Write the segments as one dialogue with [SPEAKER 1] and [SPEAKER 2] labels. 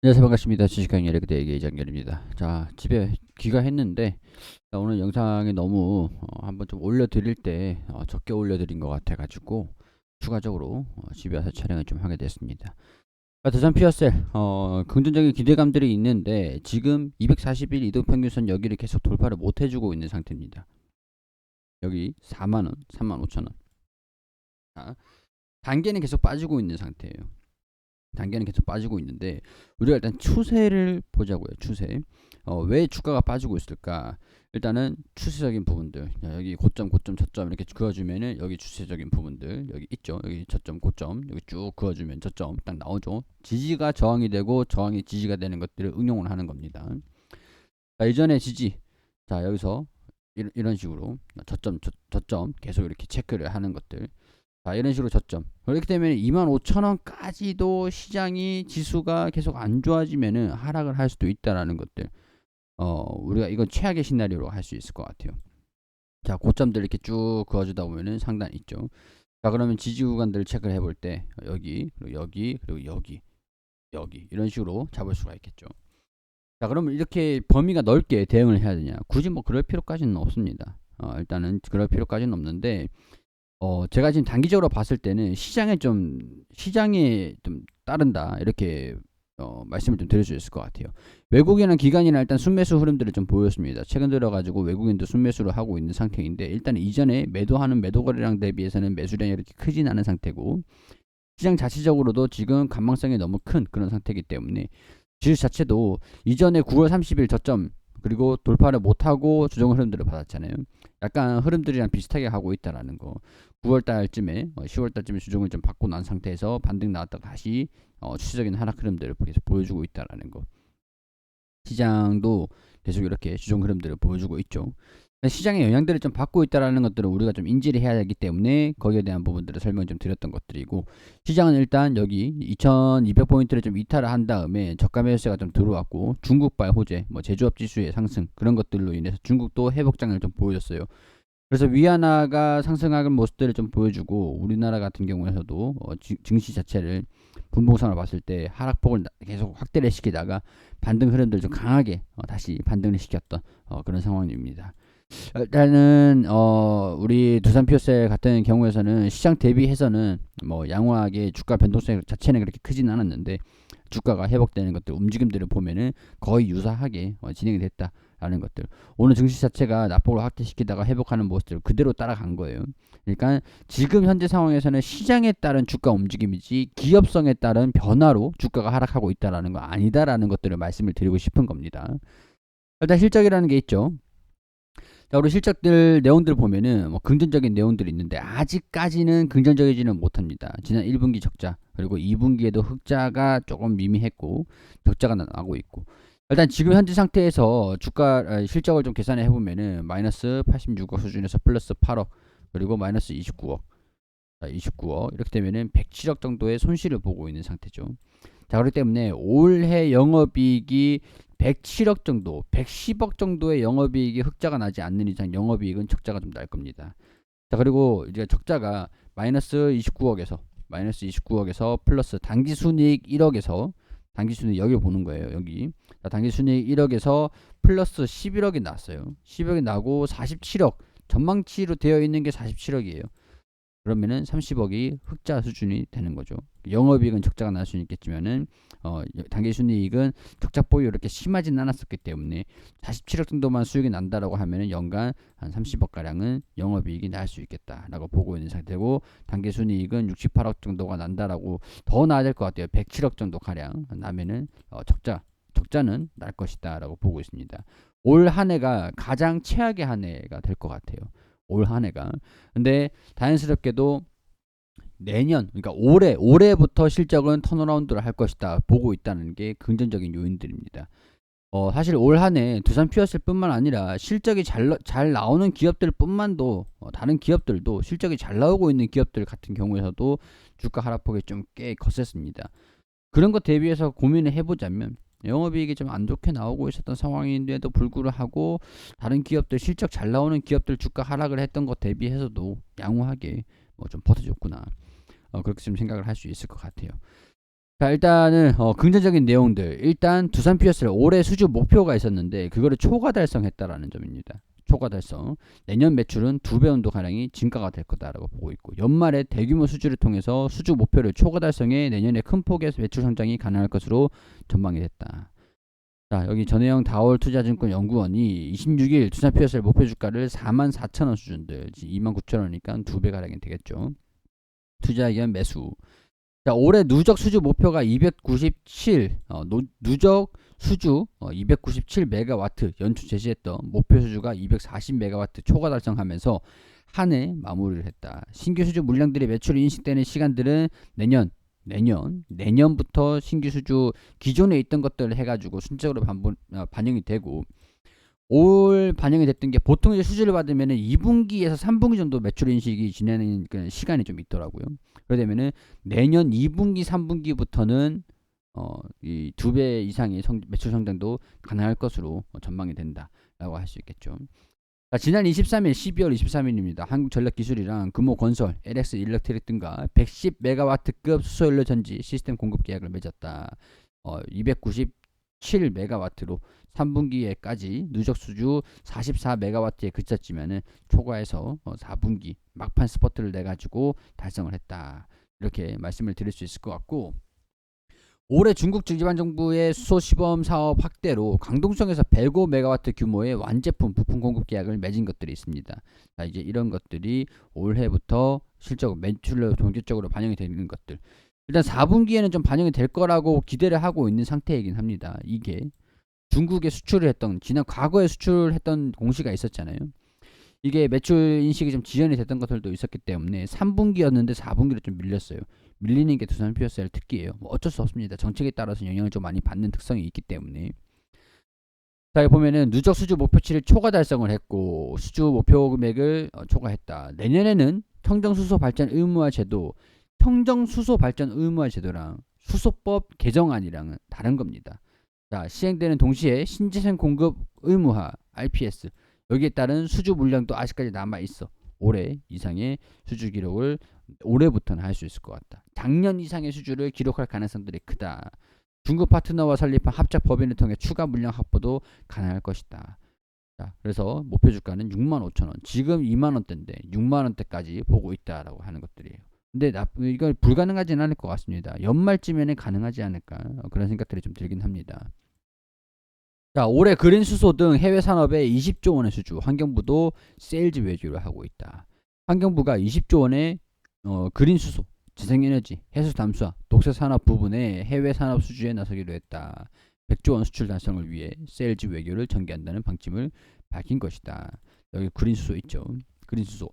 [SPEAKER 1] 안녕하세요. 반갑습니다. 주식강 연예그대의 이장렬입니다. 자, 집에 귀가했는데 오늘 영상에 너무 한번 좀 올려드릴 때 적게 올려드린 것 같아가지고 추가적으로 집에 와서 촬영을 좀 하게 됐습니다. 두산 피어셀 긍정적인 기대감들이 있는데 지금 240일 이동평균선 여기를 계속 돌파를 못 해주고 있는 상태입니다. 여기 4만원, 35,000원. 단계는 계속 빠지고 있는 상태예요. 단계는 계속 빠지고 있는데 우리가 일단 추세를 보자고요. 추세. 왜 주가가 빠지고 있을까? 일단은 추세적인 부분들. 여기 고점, 고점, 저점 이렇게 그어주면은 여기 추세적인 부분들 여기 있죠. 여기 저점, 고점 여기 쭉 그어주면 저점 딱 나오죠. 지지가 저항이 되고 저항이 지지가 되는 것들을 응용을 하는 겁니다. 자, 이전에 지지. 자, 여기서 이런 식으로 저점 계속 이렇게 체크를 하는 것들. 자, 이런 식으로 저점. 그렇기 때문에 25,000원까지도 시장이 지수가 계속 안 좋아지면은 하락을 할 수도 있다라는 것들. 우리가 이건 최악의 시나리오로 할 수 있을 것 같아요. 자, 고점들 이렇게 쭉 그어주다 보면은 상단 있죠. 자, 그러면 지지 구간들을 체크를 해볼 때 여기, 그리고 여기, 그리고 여기 이런 식으로 잡을 수가 있겠죠. 자, 그러면 이렇게 범위가 넓게 대응을 해야 되냐? 굳이 뭐 그럴 필요까지는 없습니다. 일단은 그럴 필요까지는 없는데 제가 지금 단기적으로 봤을 때는 시장에 좀 따른다 이렇게 말씀을 좀 드릴 수 있을 것 같아요. 외국인은 기관이나 일단 순매수 흐름들을 좀 보였습니다. 최근 들어가지고 외국인도 순매수를 하고 있는 상태인데 일단 이전에 매도하는 매도 거래량 대비해서는 매수량이 이렇게 크진 않은 상태고 시장 자체적으로도 지금 관망성이 너무 큰 그런 상태이기 때문에 지수 자체도 이전에 9월 30일 저점 그리고 돌파를 못하고 조정 흐름들을 받았잖아요. 약간 흐름들이랑 비슷하게 하고 있다라는 거. 9월 달쯤에 10월 달쯤에 조정을 좀 받고 난 상태에서 반등 나왔다가 다시 추세적인 하락 흐름들을 계속 보여주고 있다라는 거. 시장도 계속 이렇게 조정 흐름들을 보여주고 있죠. 시장의 영향들을 좀 받고 있다라는 것들을 우리가 좀 인지를 해야 되기 때문에 거기에 대한 부분들을 설명 좀 드렸던 것들이고 시장은 일단 여기 2200포인트를 좀 이탈을 한 다음에 저가 매수세가 좀 들어왔고 중국발 호재 뭐 제조업 지수의 상승 그런 것들로 인해서 중국도 회복장을 좀 보여줬어요. 그래서 위안화가 상승하는 모습들을 좀 보여주고 우리나라 같은 경우에서도 증시 자체를 분봉상으로 봤을 때 하락폭을 계속 확대를 시키다가 반등 흐름들을 좀 강하게 다시 반등을 시켰던 그런 상황입니다. 일단은 우리 두산 피어셀 같은 경우에서는 시장 대비해서는 뭐 양호하게 주가 변동성 자체는 그렇게 크지는 않았는데 주가가 회복되는 것들 움직임들을 보면은 거의 유사하게 진행이 됐다라는 것들. 오늘 증시 자체가 낙폭을 확대시키다가 회복하는 모습을 그대로 따라간 거예요. 그러니까 지금 현재 상황에서는 시장에 따른 주가 움직임이지 기업성에 따른 변화로 주가가 하락하고 있다라는 거 아니다라는 것들을 말씀을 드리고 싶은 겁니다. 일단 실적이라는 게 있죠. 자, 우리 실적들 내용들 보면은 뭐 긍정적인 내용들이 있는데 아직까지는 긍정적이지는 못합니다. 지난 1분기 적자 그리고 2분기에도 흑자가 조금 미미했고 적자가 나고 있고 일단 지금 현재 상태에서 주가 실적을 좀 계산해 보면은 마이너스 86억 수준에서 플러스 8억 그리고 마이너스 29억 29억 이렇게 되면은 107억 정도의 손실을 보고 있는 상태죠. 자, 그렇기 때문에 올해 영업이익이 107억 정도, 110억 정도의 영업이익이 흑자가 나지 않는 이상 영업이익은 적자가 좀 날 겁니다. 자, 그리고 이제 적자가 마이너스 29억에서 플러스 당기순이익 1억에서 당기순이익 여기 보는 거예요. 여기. 자, 당기순이익 1억에서 플러스 11억이 났어요. 10억이 나고 47억 전망치로 되어 있는 게 47억이에요. 그러면은 30억이 흑자 수준이 되는 거죠. 영업이익은 적자가 날 수는 있겠지만은 당기순이익은 적자폭이 이렇게 심하진 않았었기 때문에 47억 정도만 수익이 난다라고 하면은 연간 한 30억 가량은 영업이익이 날 수 있겠다라고 보고 있는 상태고 당기순이익은 68억 정도가 난다라고 더 나아야 될 것 같아요. 107억 정도 가량 나면은 적자는 날 것이다라고 보고 있습니다. 올 한 해가 가장 최악의 한 해가 될 것 같아요. 올 한 해가. 근데 다행스럽게도 내년 그러니까 올해부터 실적은 턴어라운드를 할 것이다 보고 있다는 게 긍정적인 요인들입니다. 사실 올 한 해 두산 피어셀 뿐만 아니라 실적이 잘 나오는 기업들 뿐만도 다른 기업들도 실적이 잘 나오고 있는 기업들 같은 경우에서도 주가 하락폭이 좀 꽤 거셌습니다. 그런 것 대비해서 고민을 해보자면 영업이익이 좀 안 좋게 나오고 있었던 상황인데도 불구하고 다른 기업들 실적 잘 나오는 기업들 주가 하락을 했던 것 대비해서도 양호하게 뭐 좀 버텨줬구나 그렇게 좀 생각을 할 수 있을 것 같아요. 자, 일단은 긍정적인 내용들. 일단 두산 피어스를 올해 수주 목표가 있었는데 그거를 초과 달성했다라는 점입니다. 초과 달성. 내년 매출은 2배 정도 가량이 증가가 될 거다라고 보고 있고, 연말에 대규모 수주를 통해서 수주 목표를 초과 달성해 내년에 큰 폭의 매출 성장이 가능할 것으로 전망이 됐다. 자, 여기 전혜영 다올 투자증권 연구원이 26일 두산 피어스의 목표 주가를 44,000원 수준들, 29,000원이니까 2배 가량이 되겠죠. 투자 의견 매수. 자, 올해 누적 수주 목표가 297, 누적 수주 297메가와트 연초 제시했던 목표 수주가 240메가와트 초과 달성하면서 한 해 마무리를 했다. 신규 수주 물량들이 매출이 인식되는 시간들은 내년부터 신규 수주 기존에 있던 것들을 해가지고 순적으로 반영이 되고, 올 반영이 됐던 게 보통 이제 수주를 받으면은 2분기에서 3분기 정도 매출 인식이 지내는 그 시간이 좀 있더라고요. 그러면은 내년 2분기, 3분기부터는 이 2배 이상의 매출 성장도 가능할 것으로 전망이 된다라고 할 수 있겠죠. 자, 지난 23일 12월 23일입니다. 한국전력기술이랑 금호건설, LX 일렉트릭 등과 110메가와트급 수소연료 전지 시스템 공급 계약을 맺었다. 297메가와트로 3분기에까지 누적 수주 44메가와트에 그쳤지만은 초과해서 4분기 막판 스퍼트를 내가지고 달성을 했다. 이렇게 말씀을 드릴 수 있을 것 같고, 올해 중국 지방정부의 수소 시범 사업 확대로 강동성에서 105메가와트 규모의 완제품 부품 공급 계약을 맺은 것들이 있습니다. 자, 이제 이런 것들이 올해부터 실적 매출로 본격적으로 반영이 되는 것들. 일단 4분기에는 좀 반영이 될 거라고 기대를 하고 있는 상태이긴 합니다. 이게 중국에 수출을 했던, 지난 과거에 수출했던 공시가 있었잖아요. 이게 매출 인식이 좀 지연이 됐던 것들도 있었기 때문에 3분기였는데 4분기로 좀 밀렸어요. 밀리는 게 두산 피어스의 특기예요. 뭐 어쩔 수 없습니다. 정책에 따라서 영향을 좀 많이 받는 특성이 있기 때문에. 자, 여기 보면은 누적 수주 목표치를 초과 달성을 했고 수주 목표 금액을 초과했다. 내년에는 청정수소 발전 의무화 제도랑 수소법 개정안이랑은 다른 겁니다. 자, 시행되는 동시에 신재생 공급 의무화 RPS, 여기에 따른 수주 물량도 아직까지 남아 있어. 올해 이상의 수주 기록을 올해부터는 할 수 있을 것 같다. 작년 이상의 수주를 기록할 가능성들이 크다. 중국 파트너와 설립한 합작 법인을 통해 추가 물량 확보도 가능할 것이다. 자, 그래서 목표 주가는 65,000원, 지금 2만원대인데 6만원대까지 보고 있다라고 하는 것들이에요. 근데 이걸 불가능하진 않을 것 같습니다. 연말쯤에는 가능하지 않을까, 그런 생각들이 좀 들긴 합니다. 자, 올해 그린 수소 등 해외 산업에 20조 원의 수주, 환경부도 세일즈 외주를 하고 있다. 환경부가 20조 원의 그린 수소, 재생에너지, 해수 담수화, 독세 산업 부분의 해외 산업 수주에 나서기로 했다. 100조 원 수출 달성을 위해 세일즈 외교를 전개한다는 방침을 밝힌 것이다. 여기 그린 수소 있죠. 그린 수소.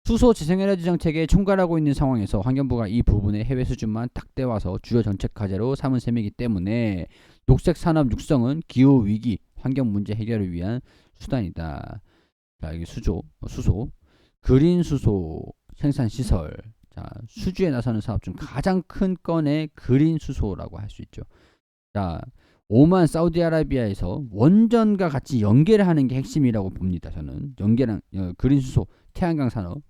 [SPEAKER 1] 수소 재생에너지 정책에 총괄하고 있는 상황에서 환경부가 이 부분의 해외 수준만 딱 떼와서 주요 정책 과제로 삼은 셈이기 때문에 녹색 산업 육성은 기후 위기, 환경 문제 해결을 위한 수단이다. 자, 여기 수소, 그린 수소 생산 시설. 자, 수주에 나서는 사업 중 가장 큰 건의 그린 수소라고 할 수 있죠. 자, 오만 사우디아라비아에서 원전과 같이 연계를 하는 게 핵심이라고 봅니다. 저는 연계랑 그린 수소, 태양광 산업,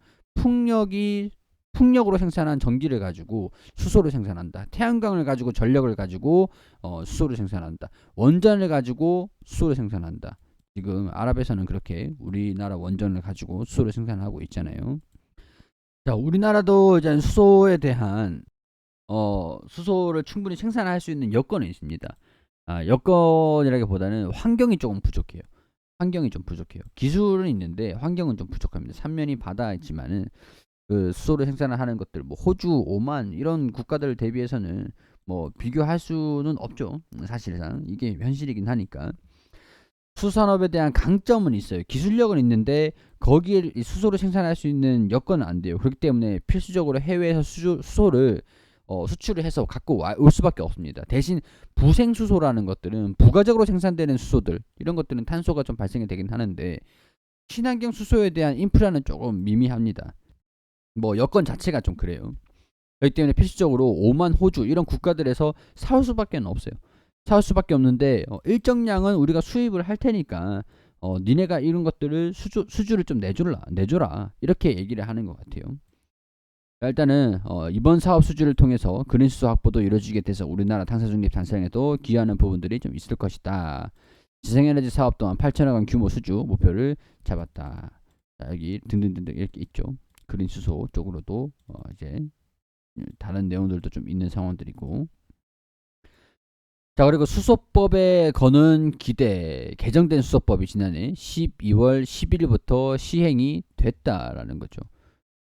[SPEAKER 1] 풍력으로 생산한 전기를 가지고 수소를 생산한다. 태양광을 가지고 전력을 가지고 수소를 생산한다. 원전을 가지고 수소를 생산한다. 지금 아랍에서는 그렇게 우리나라 원전을 가지고 수소를 생산하고 있잖아요. 자, 우리나라도 이제 수소에 대한 수소를 충분히 생산할 수 있는 여건은 있습니다. 여건이라기보다는 환경이 조금 부족해요. 환경이 좀 부족해요. 기술은 있는데 환경은 좀 부족합니다. 삼면이 바다 있지만은 그 수소를 생산을 하는 것들, 뭐 호주, 오만 이런 국가들 대비해서는 뭐 비교할 수는 없죠. 사실상 이게 현실이긴 하니까. 수산업에 대한 강점은 있어요. 기술력은 있는데 거기에 수소를 생산할 수 있는 여건은 안 돼요. 그렇기 때문에 필수적으로 해외에서 수소를 수출을 해서 갖고 올 수밖에 없습니다. 대신 부생수소라는 것들은 부가적으로 생산되는 수소들, 이런 것들은 탄소가 좀 발생이 되긴 하는데 친환경 수소에 대한 인프라는 조금 미미합니다. 뭐 여건 자체가 좀 그래요. 그렇기 때문에 필수적으로 오만, 호주 이런 국가들에서 사올 수밖에 없어요. 사올 수밖에 없는데 일정량은 우리가 수입을 할 테니까 니네가 이런 것들을 수주를 좀 내줘라 이렇게 얘기를 하는 것 같아요. 일단은 이번 사업 수주를 통해서 그린수소 확보도 이루어지게 돼서 우리나라 탄소 중립 달성에도 기여하는 부분들이 좀 있을 것이다. 재생에너지 사업 또한 8천억 원 규모 수주 목표를 잡았다. 자, 여기 등등등등 이렇게 있죠. 그린수소 쪽으로도 이제 다른 내용들도 좀 있는 상황들이고. 자, 그리고 수소법에 거는 기대. 개정된 수소법이 지난해 12월 11일부터 시행이 됐다라는 거죠.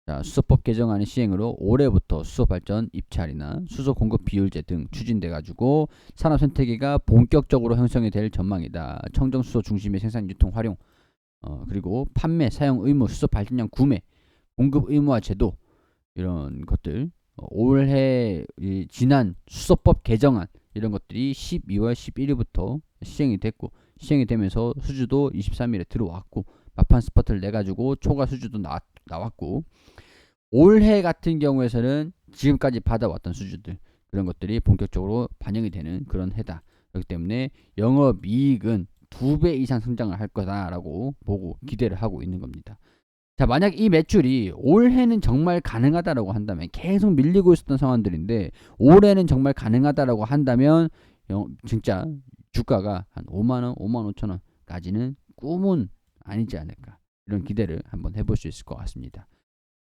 [SPEAKER 1] 자, 수소법 개정안의 시행으로 올해부터 수소 발전 입찰이나 수소 공급 비율제 등 추진돼 가지고 산업 생태계가 본격적으로 형성이 될 전망이다. 청정 수소 중심의 생산, 유통, 활용, 그리고 판매, 사용 의무, 수소 발전량 구매, 공급 의무화 제도 이런 것들, 올해 지난 수소법 개정안 이런 것들이 12월 11일부터 시행이 됐고, 시행이 되면서 수주도 23일에 들어왔고, 막판 스퍼트를 내가지고 초과 수주도 나왔고, 올해 같은 경우에서는 지금까지 받아왔던 수주들 그런 것들이 본격적으로 반영이 되는 그런 해다. 그렇기 때문에 영업이익은 2배 이상 성장을 할 거다라고 보고 기대를 하고 있는 겁니다. 자, 만약 이 매출이 올해는 정말 가능하다라고 한다면, 계속 밀리고 있었던 상황들인데 올해는 정말 가능하다라고 한다면 진짜 주가가 한 5만원, 5만 5천원까지는 꿈은 아니지 않을까, 이런 기대를 한번 해볼 수 있을 것 같습니다.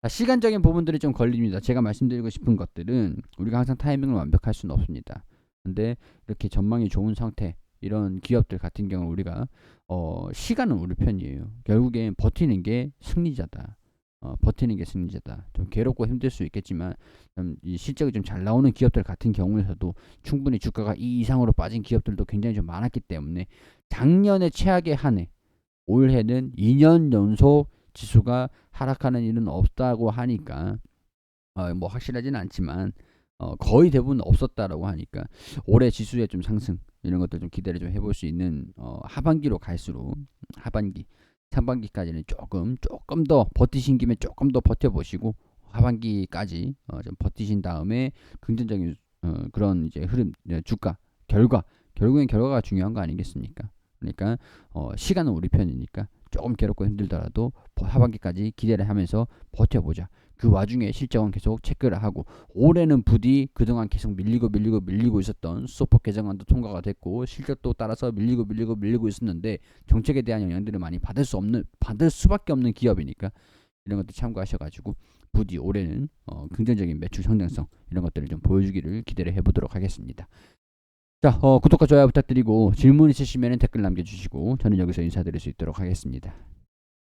[SPEAKER 1] 자, 시간적인 부분들이 좀 걸립니다. 제가 말씀드리고 싶은 것들은 우리가 항상 타이밍을 완벽할 수는 없습니다. 근데 이렇게 전망이 좋은 상태, 이런 기업들 같은 경우는 우리가 시간은 우리 편이에요. 결국엔 버티는 게 승리자다. 버티는 게 승리자다. 좀 괴롭고 힘들 수 있겠지만 이 실적이 좀 잘 나오는 기업들 같은 경우에서도 충분히 주가가 이 이상으로 빠진 기업들도 굉장히 좀 많았기 때문에 작년에 최악의 한 해, 올해는 2년 연속 지수가 하락하는 일은 없다고 하니까 뭐 확실하지는 않지만 거의 대부분 없었다라고 하니까 올해 지수의 좀 상승 이런 것들 좀 기대를 좀 해볼 수 있는 하반기로 갈수록 하반기, 상반기까지는 조금 더 버티신 김에 조금 더 버텨보시고 하반기까지 좀 버티신 다음에 긍정적인 그런 이제 흐름, 주가, 결국엔 결과가 중요한 거 아니겠습니까? 그러니까 시간은 우리 편이니까 조금 괴롭고 힘들더라도 하반기까지 기대를 하면서 버텨보자. 그 와중에 실적은 계속 체크를 하고, 올해는 부디 그동안 계속 밀리고 있었던 수소법 개정안도 통과가 됐고 실적도 따라서 밀리고 있었는데 정책에 대한 영향들을 많이 받을 수밖에 없는 기업이니까 이런 것들 참고하셔가지고 부디 올해는 긍정적인 매출 성장성 이런 것들을 좀 보여주기를 기대를 해보도록 하겠습니다. 자, 구독과 좋아요 부탁드리고 질문 있으시면 댓글 남겨주시고 저는 여기서 인사드릴 수 있도록 하겠습니다.